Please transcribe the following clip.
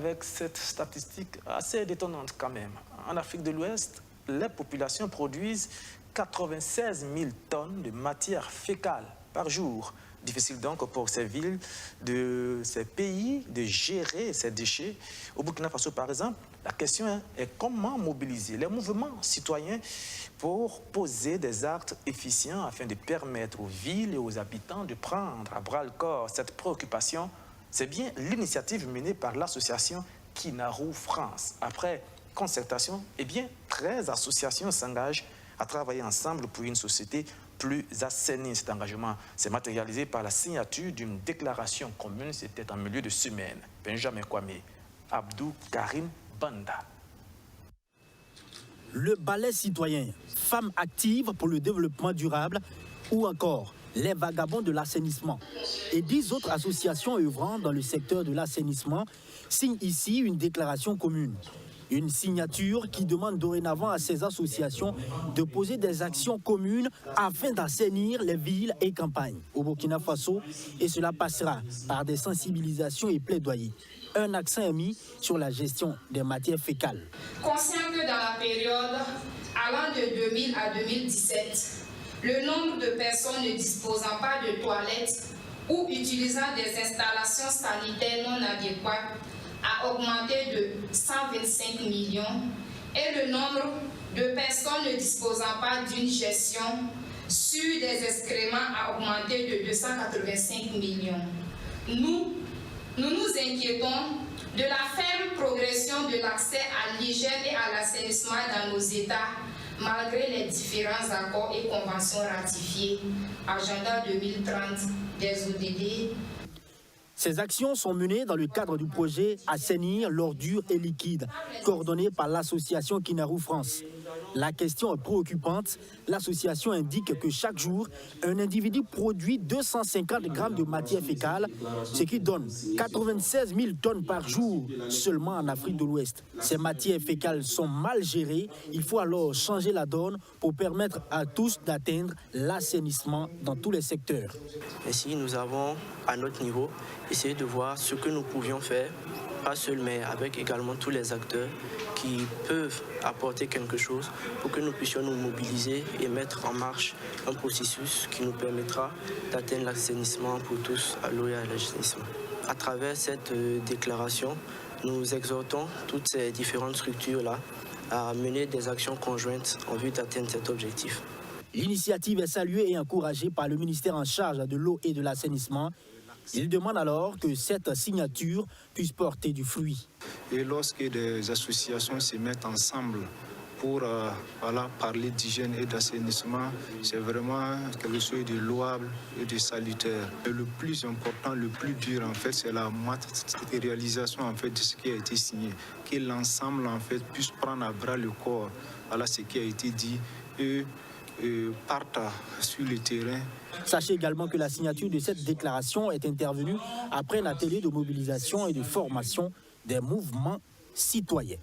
Avec cette statistique assez détonnante quand même. En Afrique de l'Ouest, les populations produisent 96 000 tonnes de matière fécale par jour. Difficile donc pour ces villes de ces pays de gérer ces déchets. Au Burkina Faso, par exemple, la question est comment mobiliser les mouvements citoyens pour poser des actes efficients afin de permettre aux villes et aux habitants de prendre à bras-le-corps cette préoccupation. C'est bien l'initiative menée par l'association Kinarou France. Après concertation, 13 associations s'engagent à travailler ensemble pour une société plus assainie. Cet engagement s'est matérialisé par la signature d'une déclaration commune. C'était en milieu de semaine. Benjamin Kwame, Abdou Karim Banda. Le ballet citoyen, femmes actives pour le développement durable ou encore les vagabonds de l'assainissement et 10 autres associations œuvrant dans le secteur de l'assainissement signent ici une déclaration commune. Une signature qui demande dorénavant à ces associations de poser des actions communes afin d'assainir les villes et campagnes au Burkina Faso, et cela passera par des sensibilisations et plaidoyers. Un accent est mis sur la gestion des matières fécales. Conscient que dans la période allant de 2000 à 2017, le nombre de personnes ne disposant pas de toilettes ou utilisant des installations sanitaires non adéquates a augmenté de 125 millions et le nombre de personnes ne disposant pas d'une gestion sûre des excréments a augmenté de 285 millions. Nous nous inquiétons de la faible progression de l'accès à l'hygiène et à l'assainissement dans nos États, malgré les différents accords et conventions ratifiés, Agenda 2030 des ODD. Ces actions sont menées dans le cadre du projet Assainir l'ordure et liquide, coordonné par l'association Kinarou France. La question est préoccupante. L'association indique que chaque jour, un individu produit 250 grammes de matière fécale, ce qui donne 96 000 tonnes par jour seulement en Afrique de l'Ouest. Ces matières fécales sont mal gérées. Il faut alors changer la donne pour permettre à tous d'atteindre l'assainissement dans tous les secteurs. Ainsi, nous avons, à notre niveau, essayé de voir ce que nous pouvions faire, pas seul, mais avec également tous les acteurs qui peuvent apporter quelque chose pour que nous puissions nous mobiliser et mettre en marche un processus qui nous permettra d'atteindre l'assainissement pour tous à l'eau et à l'assainissement. À travers cette déclaration, nous exhortons toutes ces différentes structures-là à mener des actions conjointes en vue d'atteindre cet objectif. L'initiative est saluée et encouragée par le ministère en charge de l'eau et de l'assainissement. Il demande alors que cette signature puisse porter du fruit. Et lorsque des associations se mettent ensemble pour parler d'hygiène et d'assainissement, c'est vraiment quelque chose de louable et de salutaire. Et le plus important, le plus dur en fait, c'est la matérialisation en fait de ce qui a été signé, que l'ensemble en fait puisse prendre à bras le corps. Voilà ce qui a été dit et partent sur le terrain. Sachez également que la signature de cette déclaration est intervenue après un atelier de mobilisation et de formation des mouvements citoyens.